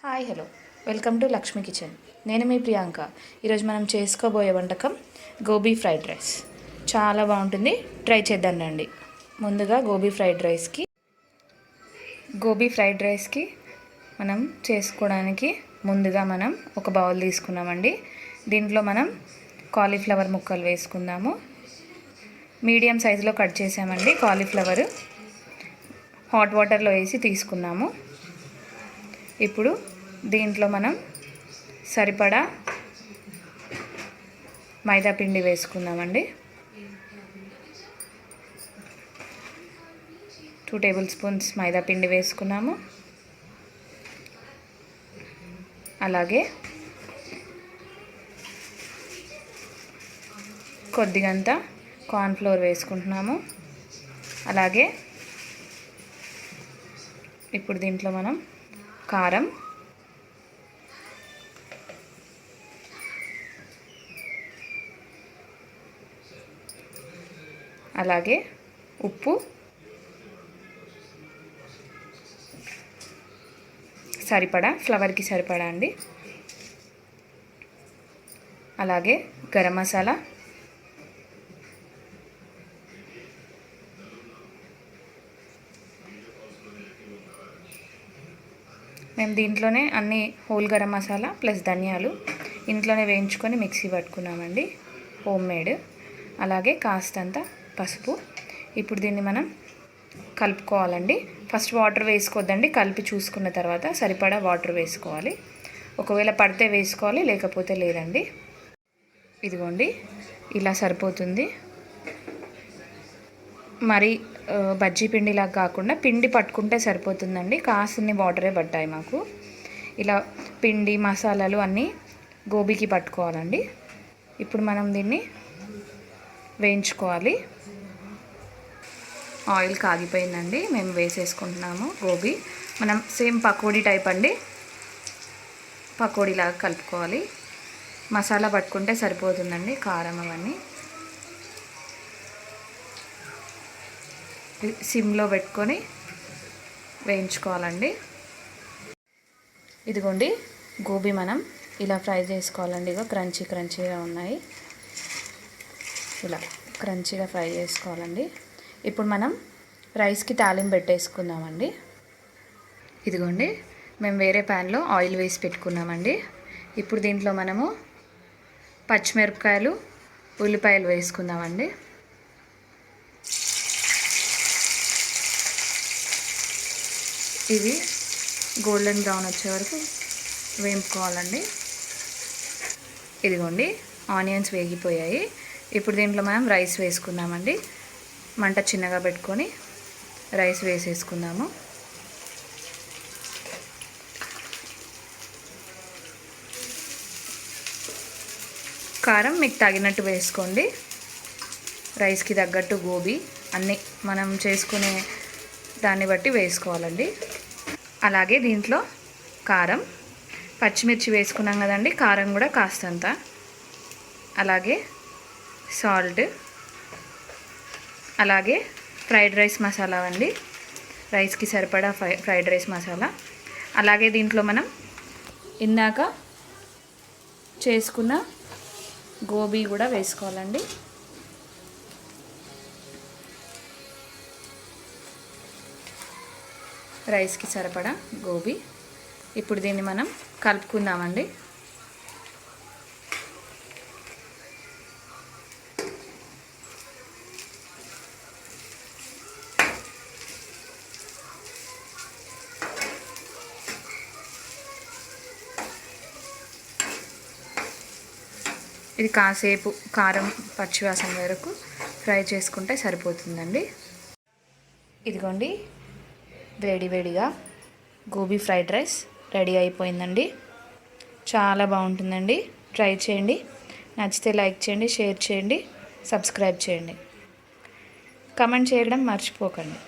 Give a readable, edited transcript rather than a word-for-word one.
Hi hello welcome to Lakshmi kitchen. నేను మీ ప్రియాంక. ఈరోజు మనం చేసుకోబోయే వంటకం గోబీ ఫ్రైడ్ రైస్. చాలా బాగుంటుంది, ట్రై చేద్దాం రండి. ముందుగా గోబీ ఫ్రైడ్ రైస్కి మనం చేసుకోవడానికి ముందుగా మనం ఒక బౌల్ తీసుకున్నామండి. దీంట్లో మనం కాలీఫ్లవర్ ముక్కలు వేసుకుందాము. మీడియం సైజులో కట్ చేసామండి. కాలీఫ్లవర్ హాట్ వాటర్లో వేసి తీసుకున్నాము. ఇప్పుడు దీంట్లో మనం సరిపడా మైదా పిండి వేసుకుందామండి. 2 టేబుల్ స్పూన్స్ మైదా పిండి వేసుకున్నాము. అలాగే కొద్దిగంత కార్న్ఫ్లోర్ వేసుకుంటున్నాము. అలాగే ఇప్పుడు దీంట్లో మనం కారం, అలాగే ఉప్పు, సరిపడా ఫ్లేవర్కి సరిపడా అండి. అలాగే గరం మసాలా, మేము దీంట్లోనే అన్ని హోల్ గరం మసాలా ప్లస్ ధనియాలు ఇంట్లోనే వేయించుకొని మిక్సీ పట్టుకున్నామండి, హోమ్ మేడ్. అలాగే కాస్తంత పసుపు. ఇప్పుడు దీన్ని మనం కలుపుకోవాలండి. ఫస్ట్ వాటర్ వేసుకోవద్దండి, కలిపి చూసుకున్న తర్వాత సరిపడా వాటర్ వేసుకోవాలి. ఒకవేళ పడితే వేసుకోవాలి, లేకపోతే లేదండి. ఇదిగోండి, ఇలా సరిపోతుంది. మరి బజ్జీ పిండిలాగా కాకుండా పిండి పట్టుకుంటే సరిపోతుందండి. కాసిన్ని వాటరే పట్టాయి మాకు. ఇలా పిండి మసాలాలు అన్నీ గోబీకి పట్టుకోవాలండి. ఇప్పుడు మనం దీన్ని వేయించుకోవాలి. ఆయిల్ కాగిపోయిందండి, మేము వేసేసుకుంటున్నాము గోబీ. మనం సేమ్ పకోడీ టైప్ అండి, పకోడీలాగా కలుపుకోవాలి. మసాలా పట్టుకుంటే సరిపోతుందండి, కారం అవన్నీ. సిమ్లో పెట్టుకొని వేయించుకోవాలండి. ఇదిగోండి, గోబీ మనం ఇలా ఫ్రై చేసుకోవాలండి. ఇగో క్రంచీగా ఉన్నాయి, ఇలా క్రంచీగా ఫ్రై చేసుకోవాలండి. ఇప్పుడు మనం రైస్కి తాలింపు పెట్టేసుకుందామండి. ఇదిగోండి, మేము వేరే ప్యాన్లో ఆయిల్ వేసి పెట్టుకున్నామండి. ఇప్పుడు దీంట్లో మనము పచ్చిమిరపకాయలు, ఉల్లిపాయలు వేసుకుందామండి. ఇవి గోల్డెన్ బ్రౌన్ వచ్చే వరకు వేయించుకోవాలండి. ఇదిగోండి, ఆనియన్స్ వేగిపోయాయి. ఇప్పుడు దీంట్లో మనం రైస్ వేసుకుందామండి. మంట చిన్నగా పెట్టుకొని రైస్ వేసేసుకుందాము. కారం మీకు తగినట్టు వేసుకోండి. రైస్కి తగ్గట్టు గోబీ అన్నీ మనం చేసుకునే దాన్ని బట్టి వేసుకోవాలండి. అలాగే దీంట్లో కారం, పచ్చిమిర్చి వేసుకున్నాం కదండి, కారం కూడా కాస్తంత. అలాగే సాల్ట్, అలాగే ఫ్రైడ్ రైస్ మసాలా అండి, రైస్కి సరిపడా ఫ్రైడ్ రైస్ మసాలా. అలాగే దీంట్లో మనం ఇందాక చేసుకున్న గోబీ కూడా వేసుకోవాలండి. రైస్కి సరిపడా గోబీ. ఇప్పుడు దీన్ని మనం కలుపుకుందామండి. ఇది కాసేపు కారం పచ్చివాసన వరకు ఫ్రై చేసుకుంటే సరిపోతుందండి. ఇదిగోండి, వేడివేడిగా గోబీ ఫ్రైడ్ రైస్ రెడీ అయిపోయిందండి. చాలా బాగుంటుందండి, ట్రై చేయండి. నచ్చితే లైక్ చేయండి, షేర్ చేయండి, సబ్స్క్రైబ్ చేయండి, కామెంట్ చేయడం మర్చిపోకండి.